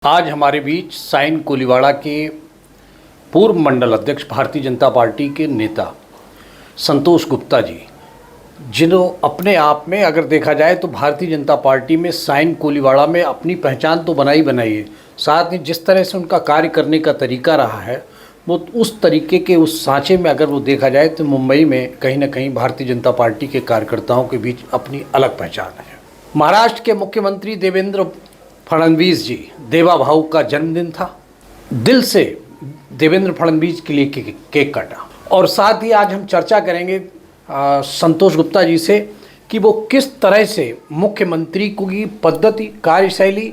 आज हमारे बीच साइन कोलीवाड़ा के पूर्व मंडल अध्यक्ष भारतीय जनता पार्टी के नेता संतोष गुप्ता जी, जिन्हों अपने आप में अगर देखा जाए तो भारतीय जनता पार्टी में साइन कोलीवाड़ा में अपनी पहचान तो बनाई है, साथ ही जिस तरह से उनका कार्य करने का तरीका रहा है वो उस तरीके के उस सांचे में अगर वो देखा जाए तो मुंबई में कहीं ना कहीं भारतीय जनता पार्टी के कार्यकर्ताओं के बीच अपनी अलग पहचान है। महाराष्ट्र के मुख्यमंत्री देवेंद्र फडणवीस जी, देवा भाऊ का जन्मदिन था। दिल से देवेंद्र फडणवीस के लिए केक काटा। और साथ ही आज हम चर्चा करेंगे संतोष गुप्ता जी से कि वो किस तरह से मुख्यमंत्री की पद्धति, कार्यशैली,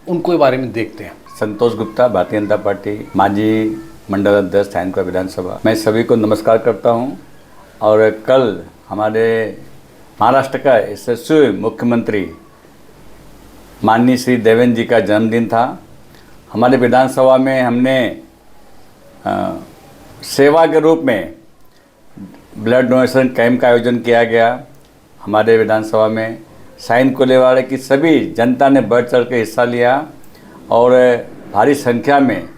उनको बारे में देखते हैं। संतोष गुप्ता, भारतीय जनता पार्टी माजी मंडल अध्यक्ष साइन कोलीवाड़ा विधानसभा। मैं सभी को नमस्कार करता हूं। और कल हमारे महाराष्ट्र का यशस्वी मुख्यमंत्री माननीय श्री देवेंद्र जी का जन्मदिन था। हमारे विधानसभा में हमने सेवा के रूप में ब्लड डोनेशन कैंप का आयोजन किया गया। हमारे विधानसभा में साइन कोलीवाड़ा की सभी जनता ने बढ़ चढ़ के हिस्सा लिया और भारी संख्या में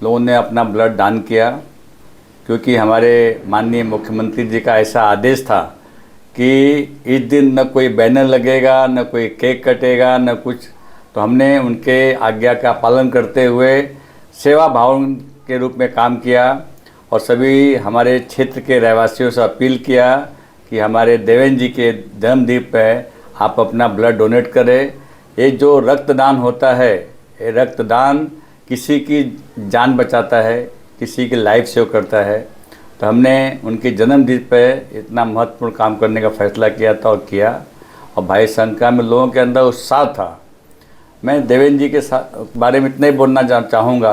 लोगों ने अपना ब्लड दान किया, क्योंकि हमारे माननीय मुख्यमंत्री जी का ऐसा आदेश था कि इस दिन न कोई बैनर लगेगा, न कोई केक कटेगा, न कुछ। तो हमने उनके आज्ञा का पालन करते हुए सेवा भाव के रूप में काम किया और सभी हमारे क्षेत्र के रहवासियों से अपील किया कि हमारे देवेंद्र जी के जन्मदिन पर आप अपना ब्लड डोनेट करें। ये जो रक्तदान होता है, ये रक्तदान किसी की जान बचाता है, किसी की लाइफ सेव करता है। तो हमने उनके जन्मदिन पर इतना महत्वपूर्ण काम करने का फैसला किया था और किया, और भारी संख्या में लोगों के अंदर उत्साह था। मैं देवेंद्र जी के बारे में इतना ही बोलना चाहूँगा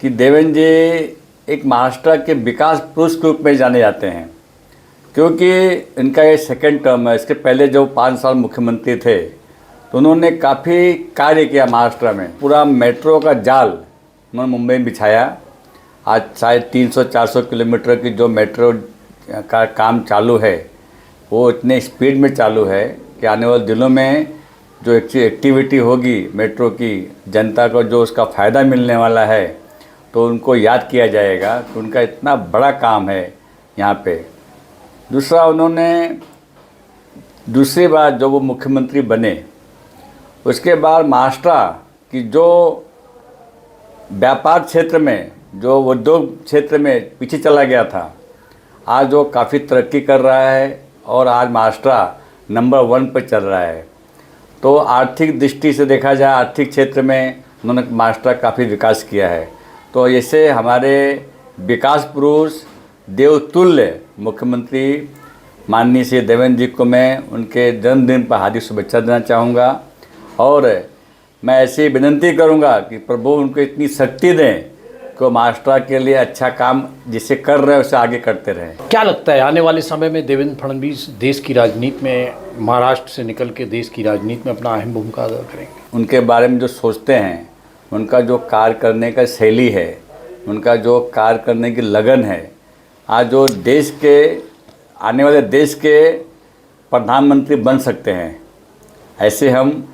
कि देवेंद्र जी एक महाराष्ट्र के विकास पुरुष के रूप में जाने जाते हैं, क्योंकि इनका ये सेकेंड टर्म है। इसके पहले जो 5 साल मुख्यमंत्री थे तो उन्होंने काफ़ी कार्य किया महाराष्ट्र में। पूरा मेट्रो का जाल उन्होंने मुंबई में बिछाया। आज शायद 300-400 किलोमीटर की जो मेट्रो का काम चालू है वो इतने स्पीड में चालू है कि आने वाले दिनों में जो एक्टिविटी होगी मेट्रो की, जनता को जो उसका फ़ायदा मिलने वाला है, तो उनको याद किया जाएगा कि उनका इतना बड़ा काम है यहाँ पे। दूसरा, उन्होंने दूसरी बार जो वो मुख्यमंत्री बने उसके बाद महाराष्ट्र की जो व्यापार क्षेत्र में, जो उद्योग क्षेत्र में पीछे चला गया था, आज वो काफ़ी तरक्की कर रहा है और आज महाराष्ट्र नंबर 1 पर चल रहा है। तो आर्थिक दृष्टि से देखा जाए, आर्थिक क्षेत्र में उन्होंने महाराष्ट्र काफ़ी विकास किया है। तो ऐसे हमारे विकास पुरुष देवतुल्य मुख्यमंत्री माननीय श्री देवेंद्र जी को मैं उनके जन्मदिन पर हार्दिक शुभेच्छा देना चाहूँगा। और मैं ऐसी विनती करूँगा कि प्रभु उनको इतनी शक्ति दें कि वो महाराष्ट्र के लिए अच्छा काम जिसे कर रहे हैं उसे आगे करते रहें। क्या लगता है आने वाले समय में देवेंद्र फडणवीस देश की राजनीति में, महाराष्ट्र से निकल के देश की राजनीति में अपना अहम भूमिका अदा करेंगे? उनके बारे में जो सोचते हैं, उनका जो कार्य करने का शैली है, उनका जो कार्य करने की लगन है, आज जो देश के आने वाले देश के प्रधानमंत्री बन सकते हैं, ऐसे हम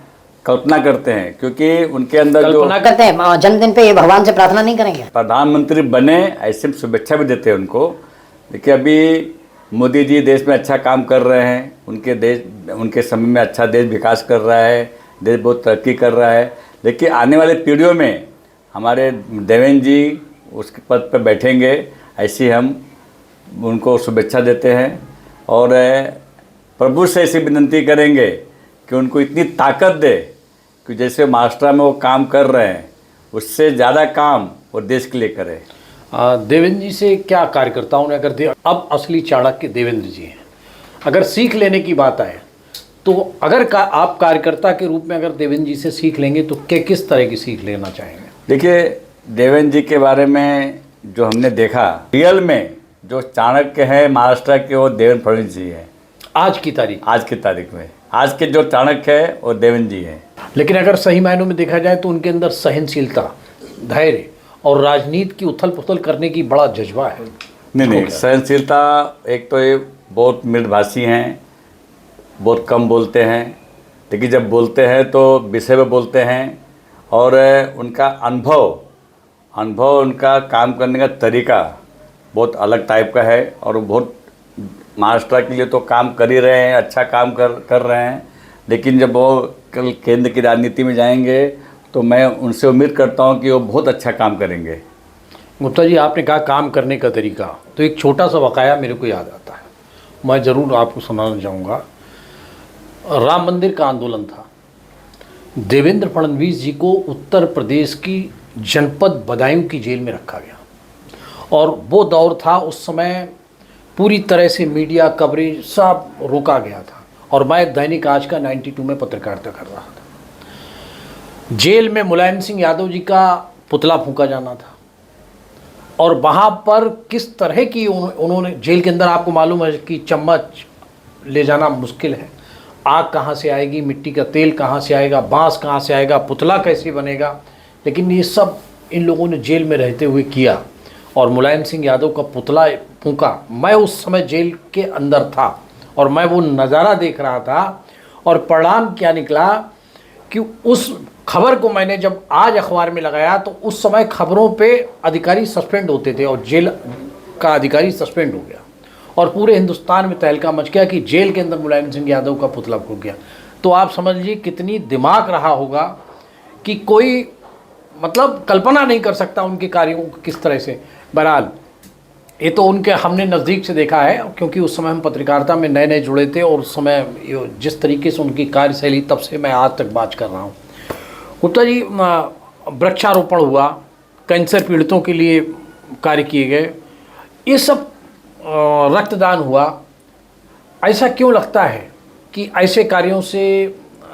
कल्पना करते हैं। क्योंकि उनके अंदर जो कल्पना करते हैं, जन्मदिन पे ये भगवान से प्रार्थना नहीं करेंगे प्रधानमंत्री बने, ऐसे शुभेच्छा भी देते हैं उनको। देखिए, अभी मोदी जी देश में अच्छा काम कर रहे हैं, उनके समय में अच्छा देश विकास कर रहा है, देश बहुत तरक्की कर रहा है। देखिए, आने वाले पीढ़ियों में हमारे देवेंद्र जी उसके पद पर बैठेंगे, ऐसी हम उनको शुभेच्छा देते हैं। और प्रभु से ऐसी विनती करेंगे कि उनको इतनी ताकत दे कि जैसे महाराष्ट्र में वो काम कर रहे हैं उससे ज़्यादा काम वो देश के लिए करें। देवेंद्र जी से क्या कार्यकर्ताओं ने अगर अब असली चाणक्य देवेंद्र जी हैं, अगर सीख लेने की बात आए तो अगर आप कार्यकर्ता के रूप में अगर देवेंद्र जी से सीख लेंगे तो किस तरह की सीख लेना चाहेंगे? देखिए, देवेंद्र जी के बारे में जो हमने देखा, रियल में जो चाणक्य है महाराष्ट्र के वो देवेंद्र फडणवीस जी हैं। आज की तारीख में आज के जो चाणक्य है वो देवेंद्र जी हैं। लेकिन अगर सही मायनों में देखा जाए तो उनके अंदर सहनशीलता, धैर्य और राजनीति की उथल पुथल करने की बड़ा जज्बा है। नहीं, सहनशीलता, एक तो ये बहुत मृदुभाषी हैं, बहुत कम बोलते हैं, लेकिन जब बोलते हैं तो विषय में बोलते हैं और उनका अनुभव उनका काम करने का तरीका बहुत अलग टाइप का है और वो बहुत महाराष्ट्र के लिए तो काम कर ही रहे हैं, अच्छा काम कर रहे हैं। लेकिन जब वो कल केंद्र की राजनीति में जाएंगे तो मैं उनसे उम्मीद करता हूं कि वो बहुत अच्छा काम करेंगे। गुप्ता जी, आपने कहा काम करने का तरीका, तो एक छोटा सा वाकया मेरे को याद आता है, मैं ज़रूर आपको सुनाना चाहूँगा। राम मंदिर का आंदोलन था। देवेंद्र फडणवीस जी को उत्तर प्रदेश की जनपद बदायूं की जेल में रखा गया और वो दौर था, उस समय पूरी तरह से मीडिया कवरेज सब रोका गया था और मैं दैनिक आज का 92 में पत्रकारिता कर रहा था। जेल में मुलायम सिंह यादव जी का पुतला फूंका जाना था और वहाँ पर किस तरह की उन्होंने, जेल के अंदर आपको मालूम है कि चम्मच ले जाना मुश्किल है, आग कहाँ से आएगी, मिट्टी का तेल कहाँ से आएगा, बांस कहाँ से आएगा, पुतला कैसे बनेगा, लेकिन ये सब इन लोगों ने जेल में रहते हुए किया और मुलायम सिंह यादव का पुतला फूंका। मैं उस समय जेल के अंदर था और मैं वो नज़ारा देख रहा था और परिणाम क्या निकला कि उस खबर को मैंने जब आज अखबार में लगाया तो उस समय खबरों पे अधिकारी सस्पेंड होते थे और जेल का अधिकारी सस्पेंड हो गया और पूरे हिंदुस्तान में तहलका मच गया कि जेल के अंदर मुलायम सिंह यादव का पुतला फूंक गया। तो आप समझ लीजिए कितनी दिमाग रहा होगा कि कोई मतलब कल्पना नहीं कर सकता उनके कार्यों को किस तरह से। बहरहाल ये तो उनके हमने नज़दीक से देखा है क्योंकि उस समय हम पत्रकारिता में नए नए जुड़े थे और उस समय जिस तरीके से उनकी कार्यशैली, तब से मैं आज तक बात कर रहा हूँ। गुप्ता जी, वृक्षारोपण हुआ, कैंसर पीड़ितों के लिए कार्य किए गए, ये सब रक्तदान हुआ। ऐसा क्यों लगता है कि ऐसे कार्यों से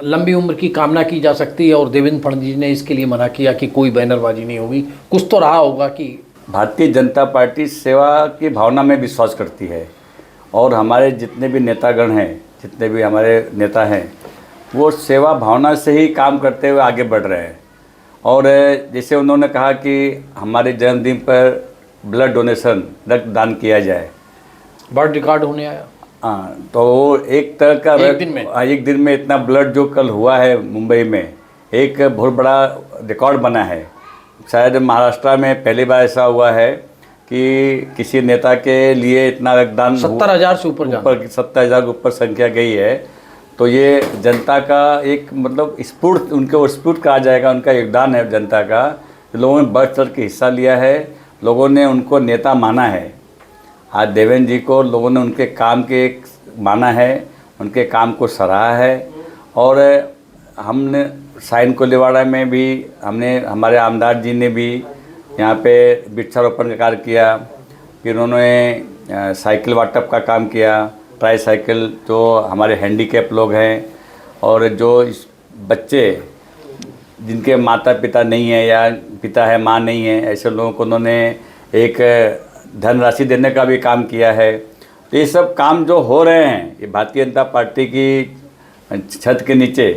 लंबी उम्र की कामना की जा सकती है और देवेंद्र फडणवीस ने इसके लिए मना किया कि कोई बैनरबाजी नहीं होगी? कुछ तो रहा होगा कि भारतीय जनता पार्टी सेवा की भावना में विश्वास करती है और हमारे जितने भी नेतागण हैं, जितने भी हमारे नेता हैं, वो सेवा भावना से ही काम करते हुए आगे बढ़ रहे हैं। और जैसे उन्होंने कहा कि हमारे जन्मदिन पर ब्लड डोनेशन, रक्तदान किया जाए, वर्ल्ड रिकॉर्ड होने आया। हाँ, तो वो एक तरह का एक दिन में इतना ब्लड जो कल हुआ है मुंबई में, एक बहुत बड़ा रिकॉर्ड बना है। शायद महाराष्ट्र में पहली बार ऐसा हुआ है कि किसी नेता के लिए इतना रक्तदान 70,000 से ऊपर 70,000 के ऊपर संख्या गई है। तो ये जनता का एक मतलब स्फूर्त, उनके स्फूर्त कहा जाएगा, उनका योगदान है जनता का। लोगों ने बढ़ चढ़ के हिस्सा लिया है, लोगों ने उनको नेता माना है। आज देवेंद्र जी को लोगों ने उनके काम के माना है, उनके काम को सराहा है। और हमने साइन कोलीवाड़ा में भी हमारे आमदार जी ने भी यहाँ पे वृक्षारोपण का कार्य किया। फिर उन्होंने साइकिल वाटप का काम किया, ट्राई साइकिल जो हमारे हैंडीकैप लोग हैं और जो इस बच्चे जिनके माता पिता नहीं है या पिता है माँ नहीं है, ऐसे लोगों को उन्होंने एक धनराशि देने का भी काम किया है। तो ये सब काम जो हो रहे हैं, ये भारतीय जनता पार्टी की छत के नीचे,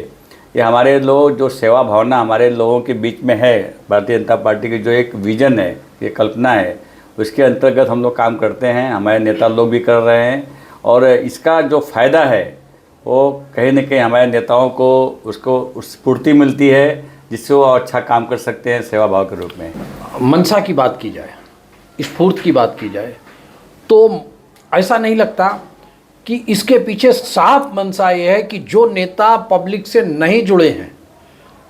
ये हमारे लोग जो सेवा भावना हमारे लोगों के बीच में है, भारतीय जनता पार्टी की जो एक विज़न है, ये कल्पना है, उसके अंतर्गत हम लोग काम करते हैं, हमारे नेता लोग भी कर रहे हैं। और इसका जो फ़ायदा है वो कहीं न कहीं हमारे नेताओं को उसको स्फूर्ति मिलती है जिससे वो अच्छा काम कर सकते हैं सेवा भाव के रूप में। मनसा की बात की जाए, स्फूर्ति की बात की जाए, तो ऐसा नहीं लगता कि इसके पीछे साफ मनसा ये है कि जो नेता पब्लिक से नहीं जुड़े हैं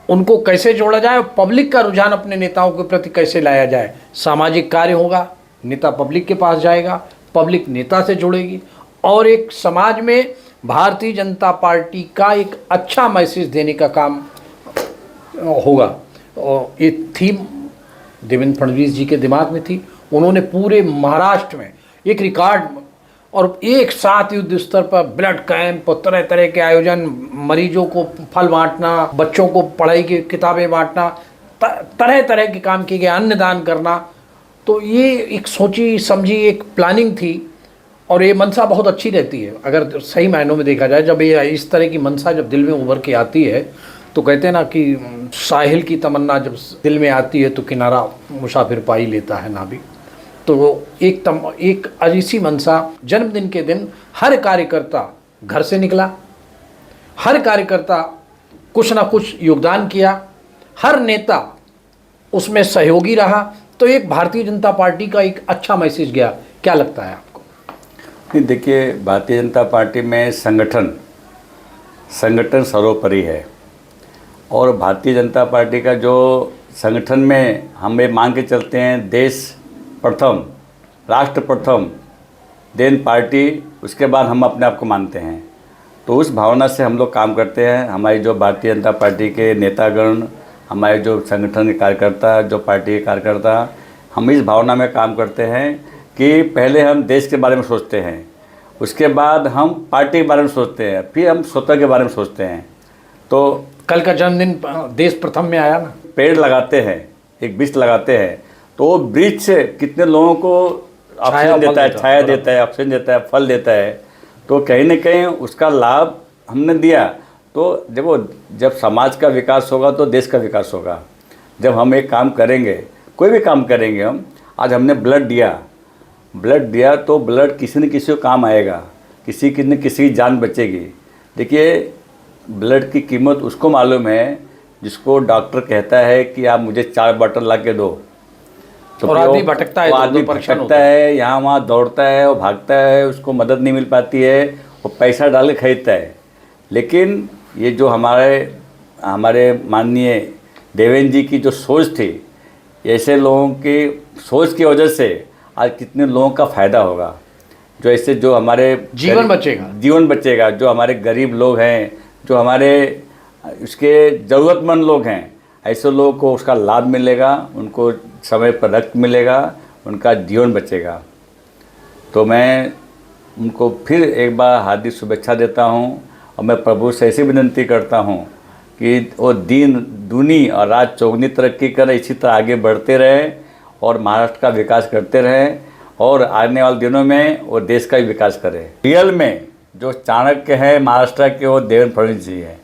उनको कैसे जोड़ा जाए, पब्लिक का रुझान अपने नेताओं के प्रति कैसे लाया जाए। सामाजिक कार्य होगा, नेता पब्लिक के पास जाएगा, पब्लिक नेता से जुड़ेगी और एक समाज में भारतीय जनता पार्टी का एक अच्छा मैसेज देने का काम होगा। और ये थीम देवेंद्र फडणवीस जी के दिमाग में थी। उन्होंने पूरे महाराष्ट्र में एक रिकॉर्ड और एक साथ युद्ध स्तर पर ब्लड कैंप, तरह तरह के आयोजन, मरीजों को फल बांटना, बच्चों को पढ़ाई की किताबें बांटना, तरह तरह के काम किए गए, अन्नदान करना। तो ये एक सोची समझी एक प्लानिंग थी और ये मनसा बहुत अच्छी रहती है अगर सही मायनों में देखा जाए। जब ये इस तरह की मनसा जब दिल में उभर के आती है तो कहते हैं ना कि साहिल की तमन्ना जब दिल में आती है तो किनारा मुसाफिर पा ही लेता है नाविक। तो एक अजीसी मनसा, जन्मदिन के दिन हर कार्यकर्ता घर से निकला, हर कार्यकर्ता कुछ ना कुछ योगदान किया हर नेता उसमें सहयोगी रहा, तो एक भारतीय जनता पार्टी का एक अच्छा मैसेज गया। क्या लगता है आपको? नहीं, देखिए, भारतीय जनता पार्टी में संगठन सर्वोपरि है। और भारतीय जनता पार्टी का जो संगठन में हम ये मान के चलते हैं, देश प्रथम, राष्ट्र प्रथम, देन पार्टी, उसके बाद हम अपने आप को मानते हैं। तो उस भावना से हम लोग काम करते हैं। हमारी जो भारतीय जनता पार्टी के नेतागण, हमारे जो संगठन के कार्यकर्ता, जो पार्टी के कार्यकर्ता, हम इस भावना में काम करते हैं कि पहले हम देश के बारे में सोचते हैं, उसके बाद हम पार्टी के बारे में सोचते हैं, फिर हम स्वतः के बारे में सोचते हैं। तो कल का जन्मदिन देश प्रथम में आया ना। पेड़ लगाते हैं, एक वृक्ष लगाते हैं, तो वो वृक्ष कितने लोगों को ऑक्सीजन देता है, छाया देता है, ऑक्सीजन देता है, फल देता है। तो कहीं ना कहीं उसका लाभ हमने दिया। तो जब समाज का विकास होगा तो देश का विकास होगा। जब हम एक काम करेंगे, कोई भी काम करेंगे, हम आज हमने ब्लड दिया तो ब्लड किसी न किसी को काम आएगा, किसी न किसी की जान बचेगी। देखिए, ब्लड की कीमत उसको मालूम है जिसको डॉक्टर कहता है कि आप मुझे 4 बॉटल ला के दो। तो और आदमी भटकता है, वो आदमी भटकता है, यहाँ वहाँ दौड़ता है, वो भागता है, उसको मदद नहीं मिल पाती है, वो पैसा डाल के खरीदता है। लेकिन ये जो हमारे माननीय देवेंद्र जी की जो सोच थी, ऐसे लोगों की सोच की वजह से आज कितने लोगों का फ़ायदा होगा। जो ऐसे जो हमारे जीवन बचेगा, जो हमारे गरीब लोग हैं, जो हमारे उसके ज़रूरतमंद लोग हैं, ऐसे लोगों को उसका लाभ मिलेगा, उनको समय पर रक्त मिलेगा, उनका जीवन बचेगा। तो मैं उनको फिर एक बार हार्दिक शुभेच्छा देता हूँ। और मैं प्रभु से ऐसी विनती करता हूँ कि वो दिन दूनी और रात चौगुनी तरक्की करें, इसी तरह आगे बढ़ते रहें और महाराष्ट्र का विकास करते रहें, और आने वाले दिनों में वो देश का भी विकास करें। रियल में जो चाणक्य है महाराष्ट्र के, वो देवेंद्र फडणवीस जी हैं।